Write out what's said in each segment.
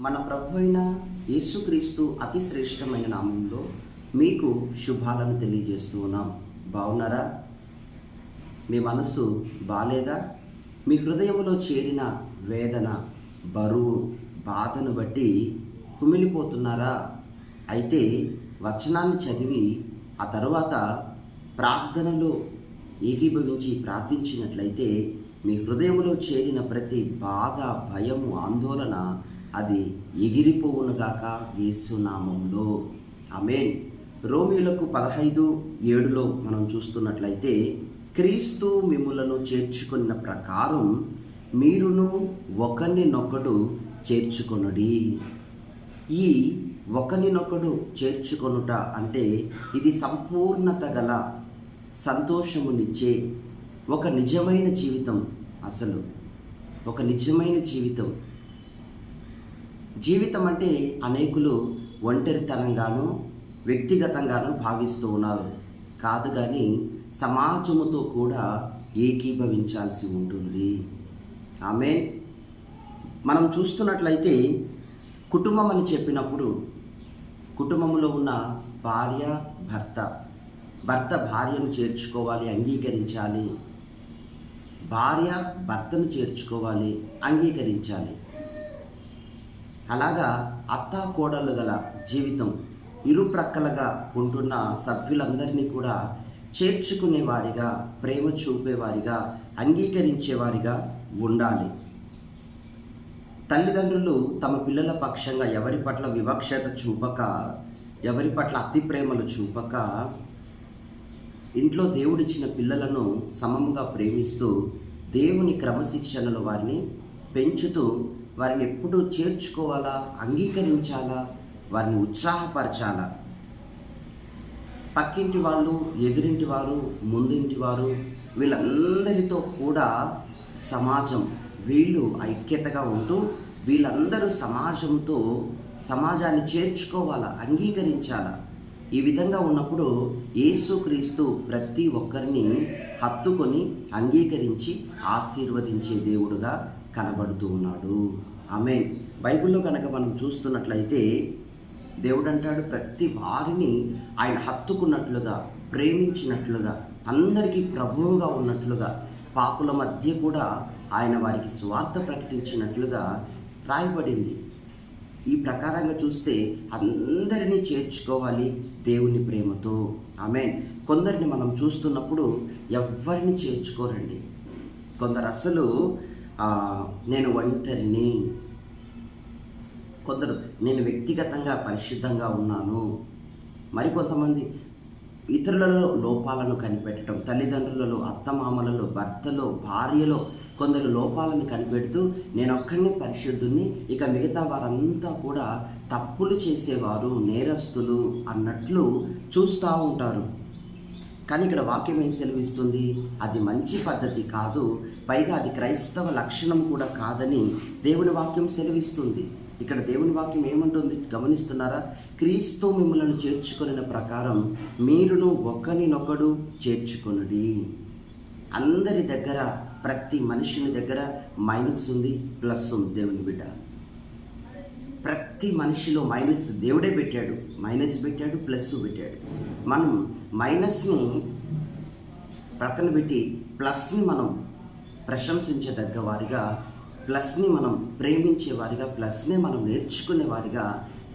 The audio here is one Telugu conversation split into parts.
మన ప్రభు అయిన యేసుక్రీస్తు అతి శ్రేష్టమైన నామంలో మీకు శుభాలను తెలియజేస్తూ ఉన్నాం. బాగున్నారా? మీ మనసు బాలేదా? మీ హృదయంలో చేరిన వేదన, బరువు, బాధను బట్టి కుమిలిపోతున్నారా? అయితే వచనాన్ని చదివి ఆ తరువాత ప్రార్థనలో ఏకీభవించి ప్రార్థించినట్లయితే మీ హృదయంలో చేరిన ప్రతి బాధ, భయము, ఆందోళన అది ఎగిరిపోవునుగాక యేసు నామములో. ఆమేన్. రోమీయులకు 15:7 మనం చూస్తున్నట్లయితే, క్రీస్తు మిమ్ములను చేర్చుకున్న ప్రకారం మీరును ఒకరినొకడు చేర్చుకొనుడి. ఈ ఒకరినొకడు చేర్చుకొనుట అంటే ఇది సంపూర్ణత గల సంతోషమునిచ్చే ఒక నిజమైన జీవితం. అసలు ఒక నిజమైన జీవితం అంటే అనేకులు ఒంటరితనంగాను వ్యక్తిగతంగాను భావిస్తూ ఉన్నారు. కాదు కానీ సమాజముతో కూడా ఏకీభవించాల్సి ఉంటుంది. ఆమేన్. మనం చూస్తున్నట్లయితే కుటుంబం అని చెప్పినప్పుడు కుటుంబంలో ఉన్న భార్య, భర్త భార్యను చేర్చుకోవాలి, అంగీకరించాలి. భార్య భర్తను చేర్చుకోవాలి, అంగీకరించాలి. అలాగా అత్తా కోడళ్ళు గల జీవితం, ఇరు ప్రక్కలుగా ఉంటున్న సభ్యులందరినీ కూడా చేర్చుకునేవారిగా, ప్రేమ చూపేవారిగా, అంగీకరించేవారిగా ఉండాలి. తల్లిదండ్రులు తమ పిల్లల పక్షంగా ఎవరి పట్ల వివక్షత చూపక, ఎవరి పట్ల అతి ప్రేమలు చూపక, ఇంట్లో దేవుడిచ్చిన పిల్లలను సమముగా ప్రేమిస్తూ దేవుని క్రమశిక్షణలో వారిని పెంచుతూ వారిని ఎప్పుడూ చేర్చుకోవాలా, అంగీకరించాలా, వారిని ఉత్సాహపరచాలా. పక్కింటి వాళ్ళు, ఎదురింటి వారు, ముందింటి వారు, వీళ్ళందరితో కూడా సమాజం, వీళ్ళు ఐక్యతగా ఉంటూ వీళ్ళందరూ సమాజాన్ని చేర్చుకోవాలా, అంగీకరించాలా. ఈ విధంగా ఉన్నప్పుడు యేసుక్రీస్తు ప్రతి ఒక్కరిని హత్తుకొని అంగీకరించి ఆశీర్వదించే దేవుడుగా కనబడుతూ ఉన్నాడు. ఆమేన్. బైబిల్లో కనుక మనం చూస్తున్నట్లయితే దేవుడు అంటాడు, ప్రతి వారిని ఆయన హత్తుకున్నట్లుగా, ప్రేమించినట్లుగా, అందరికీ ప్రభువుగా ఉన్నట్లుగా, పాపుల మధ్య కూడా ఆయన వారికి సువార్త ప్రకటించినట్లుగా రాయబడింది. ఈ ప్రకారంగా చూస్తే అందరినీ చేర్చుకోవాలి దేవుని ప్రేమతో. ఆమేన్. కొందరిని మనం చూస్తున్నప్పుడు ఎవరిని చేర్చుకోరండి. కొందరు అసలు నేను ఒంటరిని, కొందరు నేను వ్యక్తిగతంగా పరిశుద్ధంగా ఉన్నాను, మరికొంతమంది ఇతరులలో లోపాలను కనిపెట్టడం, తల్లిదండ్రులలో, అత్తమామలలో, భర్తలో, భార్యలో కొందరు లోపాలను కనిపెడుతూ నేను ఒక్కడిని పరిశుద్ధుని, ఇక మిగతా వారంతా కూడా తప్పులు చేసేవారు, నేరస్తులు అన్నట్లు చూస్తూ ఉంటారు. కానీ ఇక్కడ వాక్యం ఏం సెలవిస్తుంది? అది మంచి పద్ధతి కాదు, పైగా అది క్రైస్తవ లక్షణం కూడా కాదని దేవుని వాక్యం సెలవిస్తుంది. ఇక్కడ దేవుని వాక్యం ఏమంటుంది గమనిస్తున్నారా? క్రీస్తు మిమ్మల్ని చేర్చుకొనిన ప్రకారం మీరును ఒకరినొకడు చేర్చుకొనుడి. అందరి దగ్గర, ప్రతి మనిషిని దగ్గర మైనస్ ఉంది, ప్లస్ ఉంది. దేవుని బిడ్డ, ప్రతి మనిషిలో మైనస్ దేవుడే పెట్టాడు, మైనస్ పెట్టాడు, ప్లస్ పెట్టాడు. మనం మైనస్ని ప్రక్కన పెట్టి ప్లస్ని మనం ప్రశంసించదగ్గ వారిగా, ప్లస్ని మనం ప్రేమించేవారిగా, ప్లస్నే మనం నేర్చుకునేవారిగా,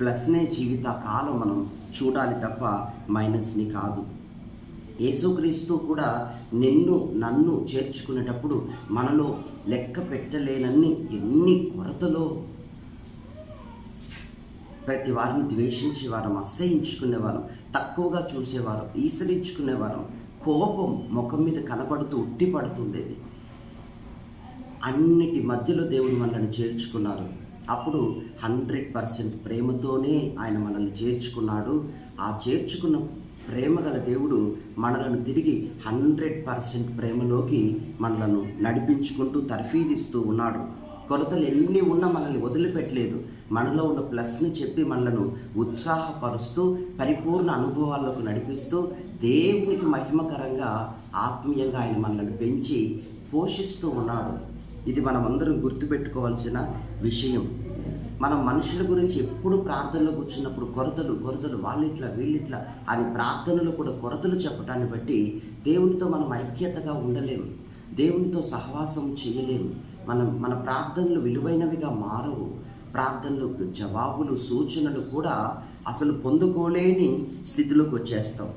ప్లస్నే జీవిత కాలం మనం చూడాలి తప్ప మైనస్ని కాదు. యేసుక్రీస్తు కూడా నన్ను చేర్చుకునేటప్పుడు మనలో లెక్క పెట్టలేనన్ని ఎన్ని కొరతలో, ప్రతి వారిని ద్వేషించేవారం, అసహించుకునేవారం, తక్కువగా చూసేవారు, ఈసరించుకునేవారం, కోపం ముఖం మీద కనబడుతూ ఉట్టిపడుతుండేది. అన్నిటి మధ్యలో దేవుడు మనల్ని చేర్చుకున్నారు. అప్పుడు 100% ప్రేమతోనే ఆయన మనల్ని చేర్చుకున్నాడు. ఆ చేర్చుకున్న ప్రేమ గల దేవుడు మనలను తిరిగి 100% ప్రేమలోకి మనలను నడిపించుకుంటూ తర్ఫీదిస్తూ ఉన్నాడు. కొరతలు ఎన్ని ఉన్నా మనల్ని వదిలిపెట్టలేదు. మనలో ఉన్న ప్లస్ని చెప్పి మనలను ఉత్సాహపరుస్తూ పరిపూర్ణ అనుభవాల్లోకి నడిపిస్తూ దేవునికి మహిమకరంగా ఆత్మీయంగా ఆయన మనల్ని పెంచి పోషిస్తూ ఉన్నాడు. ఇది మనం అందరం గుర్తుపెట్టుకోవాల్సిన విషయం. మనం మనుషుల గురించి ఎప్పుడు ప్రార్థనలో కూర్చున్నప్పుడు కొరతలు వాళ్ళిట్లా వీళ్ళిట్లా అని ప్రార్థనలు కూడా కొరతలు చెప్పటాన్ని బట్టి దేవునితో మనం ఐక్యతగా ఉండలేం, దేవునితో సహవాసం చేయలేం. మన ప్రార్థనలు విలువైనవిగా మారవు. ప్రార్థనలకు జవాబులు సూచనలు కూడా అసలు పొందుకోలేని స్థితిలోకి వచ్చేస్తాం.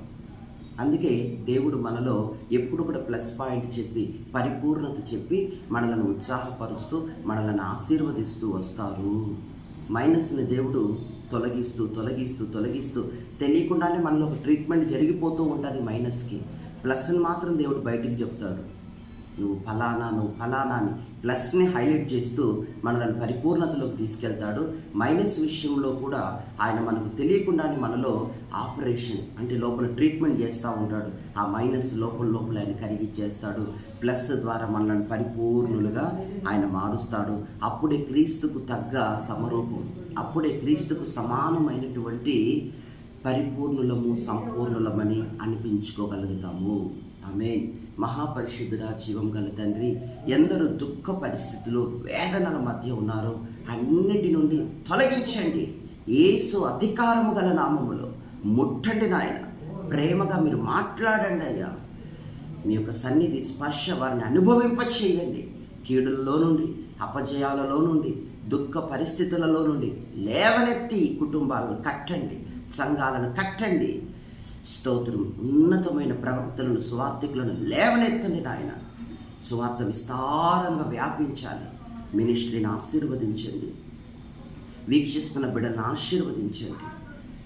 అందుకే దేవుడు మనలో ఎప్పుడు కూడా ప్లస్ పాయింట్ చెప్పి పరిపూర్ణత చెప్పి మనలను ఉత్సాహపరుస్తూ మనలను ఆశీర్వదిస్తూ వస్తారు. మైనస్ని దేవుడు తొలగిస్తూ తెలియకుండానే మనలో ఒక ట్రీట్మెంట్ జరిగిపోతూ ఉంటుంది మైనస్కి. ప్లస్ని మాత్రం దేవుడు బయటికి చెప్తాడు, నువ్వు ఫలానా అని ప్లస్ని హైలైట్ చేస్తూ మనల్ని పరిపూర్ణతలోకి తీసుకెళ్తాడు. మైనస్ విషయంలో కూడా ఆయన మనకు తెలియకుండానే మనలో ఆపరేషన్ అంటే లోపల ట్రీట్మెంట్ చేస్తూ ఉంటాడు. ఆ మైనస్ లోపల ఆయన కరిగిచ్చేస్తాడు. ప్లస్ ద్వారా మనల్ని పరిపూర్ణులుగా ఆయన మారుస్తాడు. అప్పుడే క్రీస్తుకు తగ్గ సమరూపం, అప్పుడే క్రీస్తుకు సమానమైనటువంటి పరిపూర్ణులము సంపూర్ణులమని అనిపించుకోగలుగుతాము. ఆమేన్. మహాపరిశుద్ధుడా, జీవం గల తండ్రి, ఎందరూ దుఃఖ పరిస్థితులు వేదనల మధ్య ఉన్నారో అన్నిటి నుండి తొలగించండి. యేసు అధికారము గల నామములో ముట్టండి నాయన. ప్రేమగా మీరు మాట్లాడండి అయ్యా. మీ యొక్క సన్నిధి స్పర్శ వారిని అనుభవింపచేయండి. కీడులలో నుండి, అపజయాలలో నుండి, దుఃఖ పరిస్థితులలో నుండి లేవనెత్తి కుటుంబాలను కట్టండి, సంఘాలను కట్టండి. స్తోత్రం. ఉన్నతమైన ప్రవక్తలను, సువార్థికులను లేవనెత్తండి నాయన. సువార్త విస్తారంగా వ్యాపించాలి. మినిస్ట్రీని ఆశీర్వదించండి, వీక్షిస్తున్న బిడ్డలను ఆశీర్వదించండి.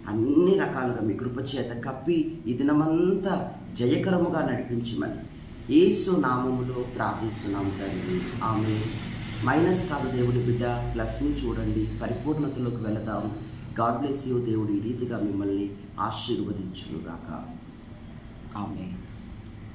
అన్ని రకాలుగా మీ కృపచేత కప్పి ఈ దినమంతా జయకరముగా నడిపించమని యేసు నామములో ప్రార్థిస్తున్నాము తండ్రి. ఆమేన్. మైనస్ కాదు దేవుడి బిడ్డ, ప్లస్ని చూడండి, పరిపూర్ణతలోకి వెళదాం. God bless you. దేవుడు ఈ రీతిగా మిమ్మల్ని ఆశీర్వదించునుగాక. ఆమేన్.